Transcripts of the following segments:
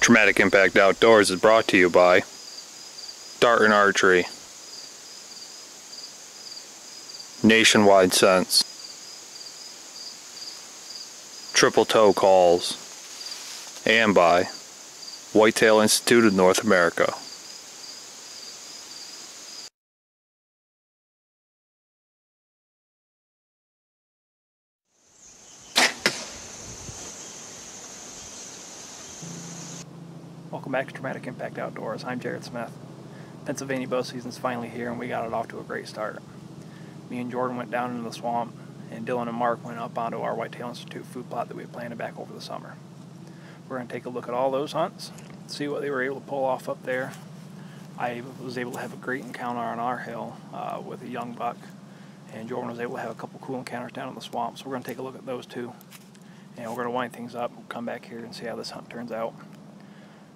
Traumatic Impact Outdoors is brought to you by Dart and Archery, Nationwide Scents, Triple Toe Calls, and by Whitetail Institute of North America. Welcome back to Traumatic Impact Outdoors. I'm Jared Smith. Pennsylvania bow season's finally here and we got it off to a great start. Me and Jordan went down into the swamp and Dylan and Mark went up onto our Whitetail Institute food plot that we had planted back over the summer. We're going to take a look at all those hunts, see what they were able to pull off up there. I was able to have a great encounter on our hill with a young buck, and Jordan was able to have a couple cool encounters down in the swamp. So we're going to take a look at those two, and we're going to wind things up, come back here and see how this hunt turns out.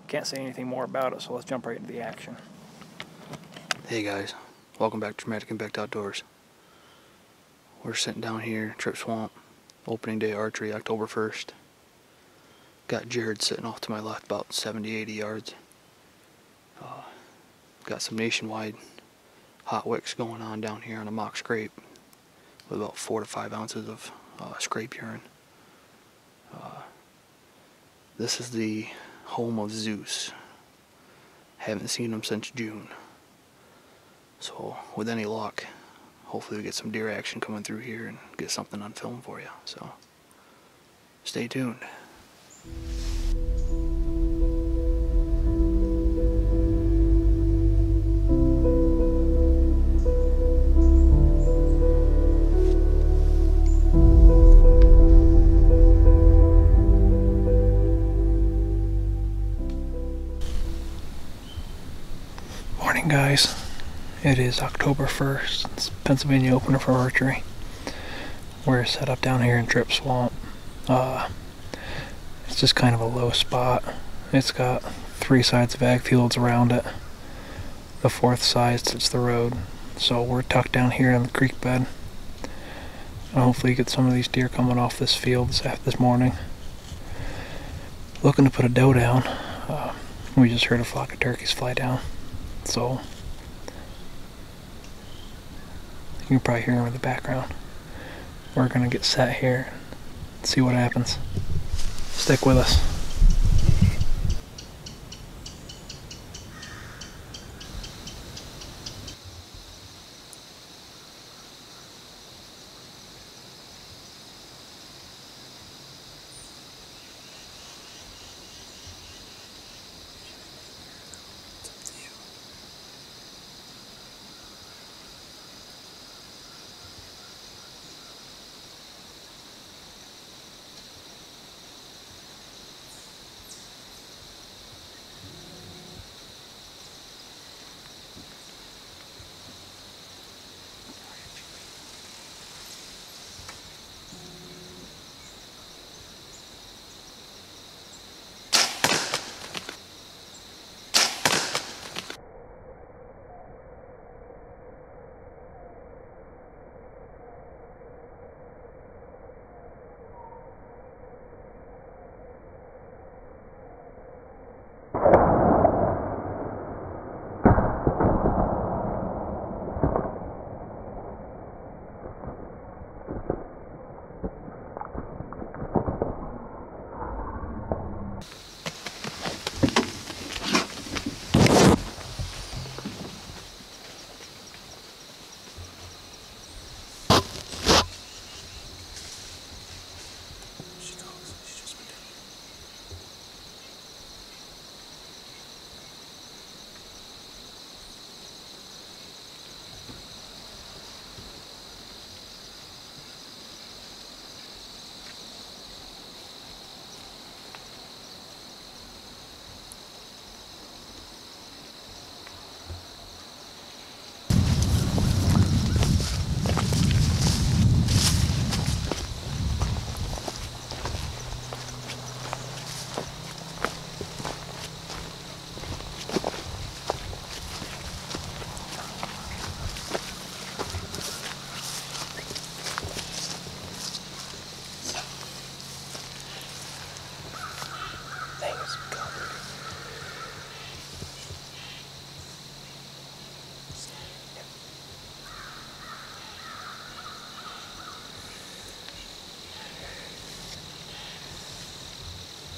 Can't say anything more about it, so let's jump right into the action. Hey guys, welcome back to Traumatic Impact Outdoors. We're sitting down here, Trip Swamp, opening day archery, October 1st. Got Jared sitting off to my left about 70-80 yards. Got some Nationwide hot wicks going on down here on a mock scrape with about 4 to 5 ounces of scrape urine. This is the home of Zeus. Haven't seen him since June. So with any luck, hopefully we get some deer action coming through here and get something on film for you. So stay tuned. Morning guys, it is October 1st, it's Pennsylvania opener for archery. We're set up down here in Trip Swamp. It's just kind of a low spot. It's got 3 sides of ag fields around it. The 4th side sits the road. So we're tucked down here in the creek bed. And hopefully get some of these deer coming off this field this morning. Looking to put a doe down. We just heard a flock of turkeys fly down. So you can probably hear them in the background. We're gonna get set here and see what happens. Stick with us.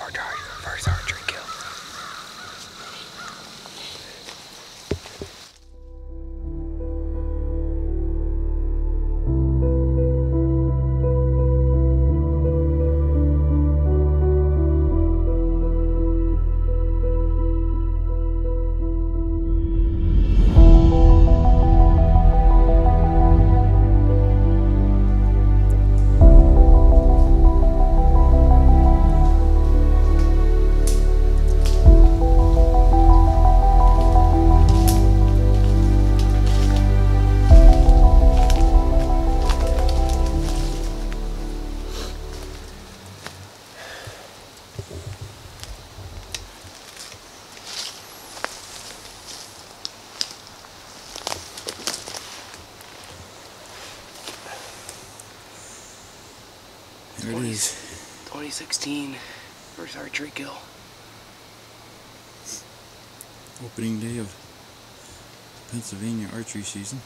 Our first archery kill. There it is. 2016, first archery kill. Opening day of Pennsylvania archery season.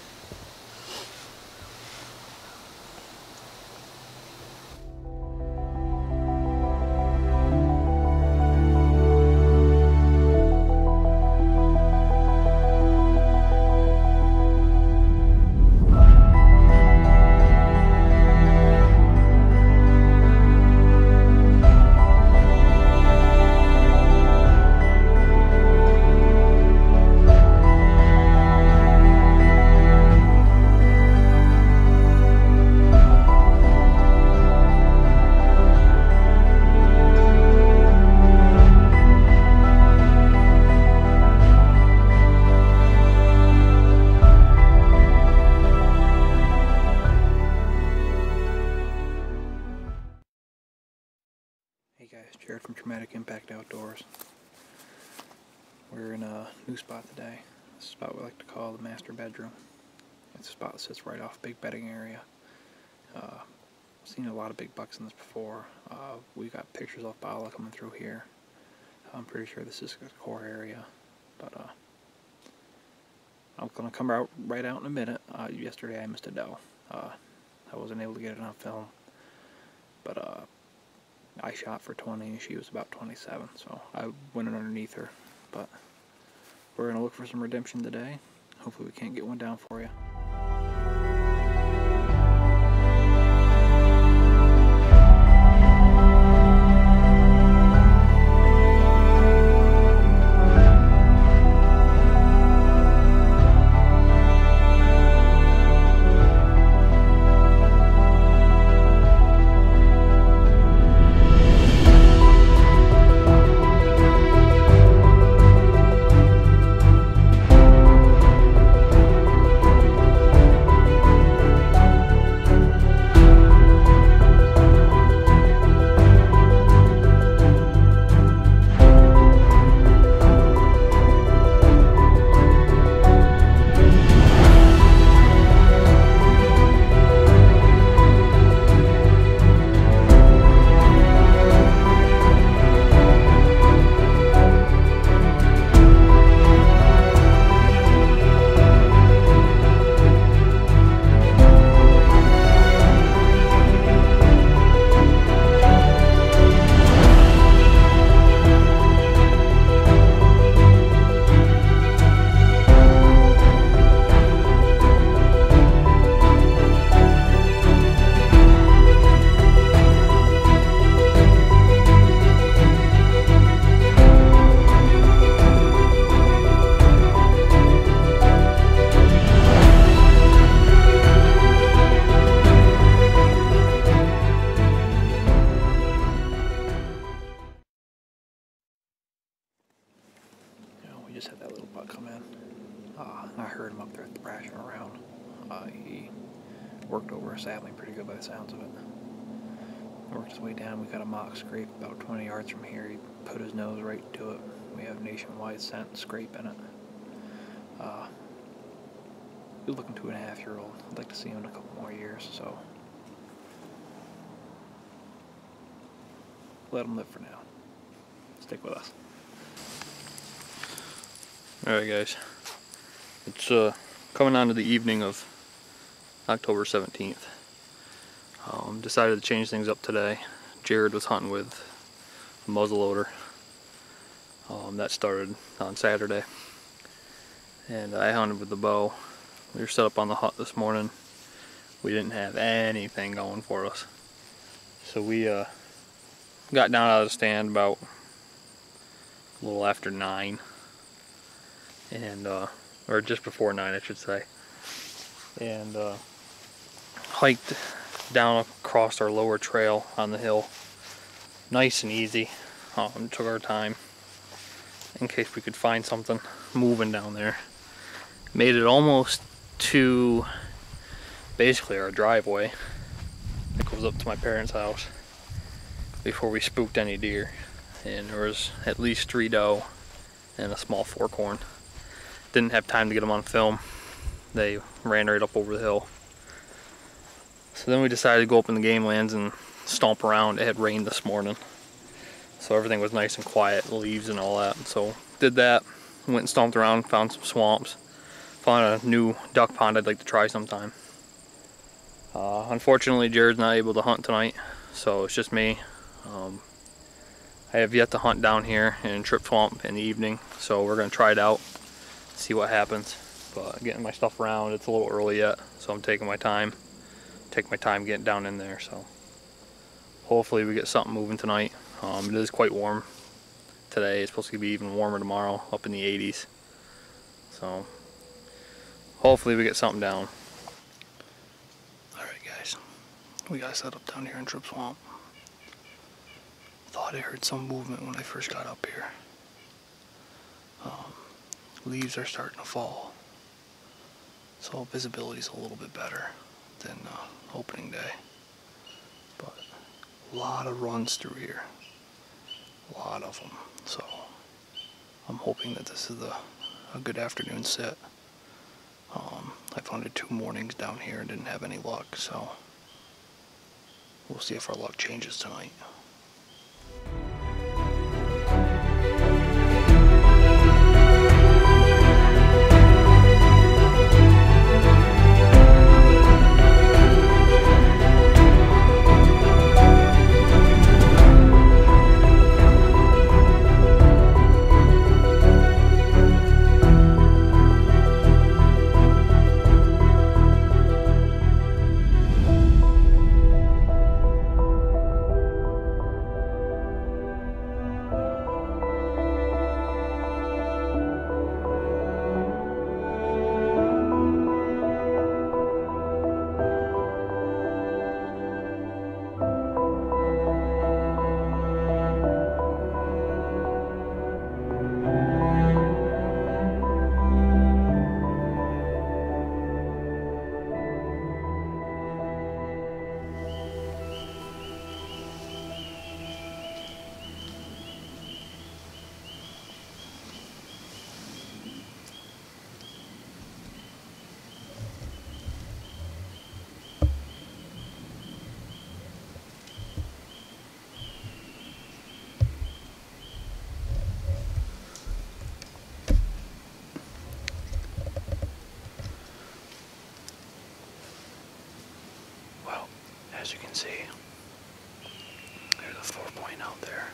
Hey guys, Jared from Traumatic Impact Outdoors. We're in a new spot today. This is a spot we like to call the master bedroom. It's a spot that sits right off a big bedding area. Seen a lot of big bucks in this before. We got pictures of Bala coming through here. I'm pretty sure this is the core area, but I'm gonna come out right out in a minute. Yesterday I missed a doe. I wasn't able to get it on film, but I shot for 20 and she was about 27, so I went underneath her. But we're going to look for some redemption today. Hopefully we can't get one down for you. Just had that little buck come in. I heard him up there thrashing around. He worked over a sapling pretty good by the sounds of it. Worked his way down. We got a mock scrape about 20 yards from here. He put his nose right to it. We have nationwide scent scrape in it. He's looking 2.5-year-old. I'd like to see him in a couple more years, so let him live for now. Stick with us. Alright guys, it's coming on to the evening of October 17th. Decided to change things up today. Jared was hunting with muzzleloader. That started on Saturday, and I hunted with the bow. We were set up on the hut this morning. We didn't have anything going for us, so we got down out of the stand about a little after 9, and or just before 9 I should say, and hiked down across our lower trail on the hill, nice and easy. Took our time in case we could find something moving down there. Made it almost to basically our driveway that goes up to my parents' house before we spooked any deer, and there was at least 3 doe and a small forkhorn. Didn't have time to get them on film. They ran right up over the hill. So then we decided to go up in the game lands and stomp around. It had rained this morning, so everything was nice and quiet, leaves and all that. So did that, went and stomped around, found some swamps, found a new duck pond I'd like to try sometime. Unfortunately, Jared's not able to hunt tonight, so it's just me. I have yet to hunt down here in Trip Swamp in the evening, so we're going to try it out, see what happens. But getting my stuff around, it's a little early yet, so I'm taking my time. Take my time getting down in there, so hopefully we get something moving tonight. It is quite warm today. It's supposed to be even warmer tomorrow, up in the 80s. So hopefully we get something down. Alright guys, we got set up down here in Trip Swamp. Thought I heard some movement when I first got up here. Leaves are starting to fall, so visibility's a little bit better than opening day. But a lot of runs through here, a lot of them. So I'm hoping that this is a good afternoon sit. I've hunted 2 mornings down here and didn't have any luck, so we'll see if our luck changes tonight. As you can see, there's a 4-point out there.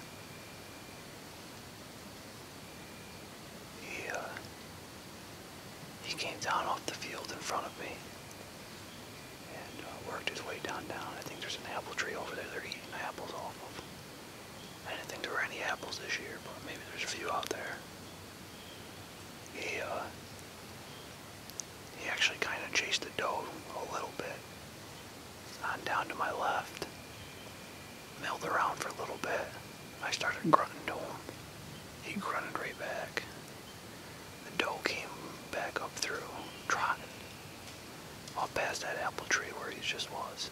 He came down off the field in front of me and worked his way down. I think there's an apple tree over there they're eating apples off of. I didn't think there were any apples this year, but maybe there's a few out there. He actually kind of chased the doe a little bit on down to my left, milled around for a little bit. I started grunting to him. He grunted right back. The doe came back up through, trotting up past that apple tree where he just was,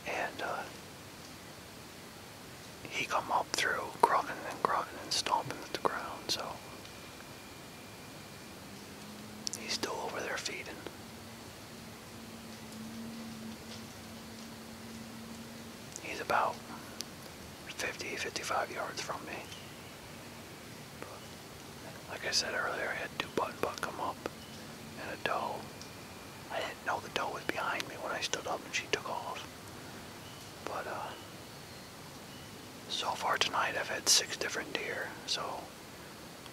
and he come up through, grunting and stomping at the ground. So he's still over there feeding. He's about 50-55 yards from me. But like I said earlier, I had 2 button buck come up and a doe. I didn't know the doe was behind me when I stood up and she took off. But So far tonight I've had 6 different deer, so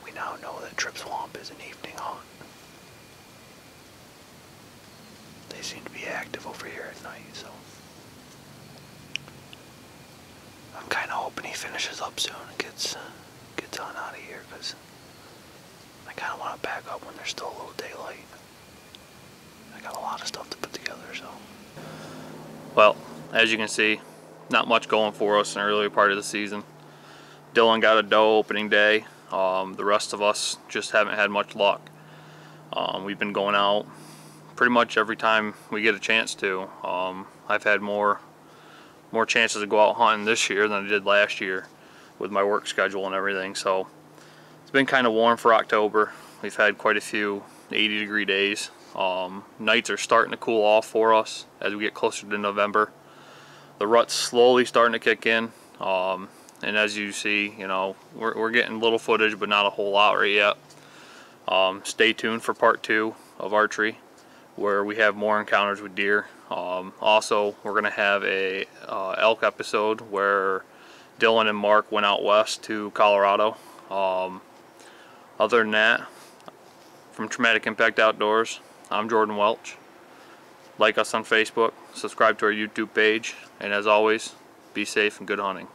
we now know that Trip Swamp is an evening hunt. They seem to be active over here at night, so I'm kind of hoping he finishes up soon and gets on out of here, because I kind of want to back up when there's still a little daylight. I got a lot of stuff to put together, so. Well, as you can see, not much going for us in the earlier part of the season. Dylan got a doe opening day. The rest of us just haven't had much luck. We've been going out pretty much every time we get a chance to. I've had more chances to go out hunting this year than I did last year with my work schedule and everything. So it's been kind of warm for October. We've had quite a few 80-degree days. Nights are starting to cool off for us as we get closer to November. The rut's slowly starting to kick in, and as you see, you know, we're getting little footage, but not a whole lot right yet. Stay tuned for part 2 of Archery, where we have more encounters with deer. Also, we're going to have a elk episode where Dylan and Mark went out west to Colorado. Other than that, from Traumatic Impact Outdoors, I'm Jordan Welch. Like us on Facebook, subscribe to our YouTube page, and as always, be safe and good hunting.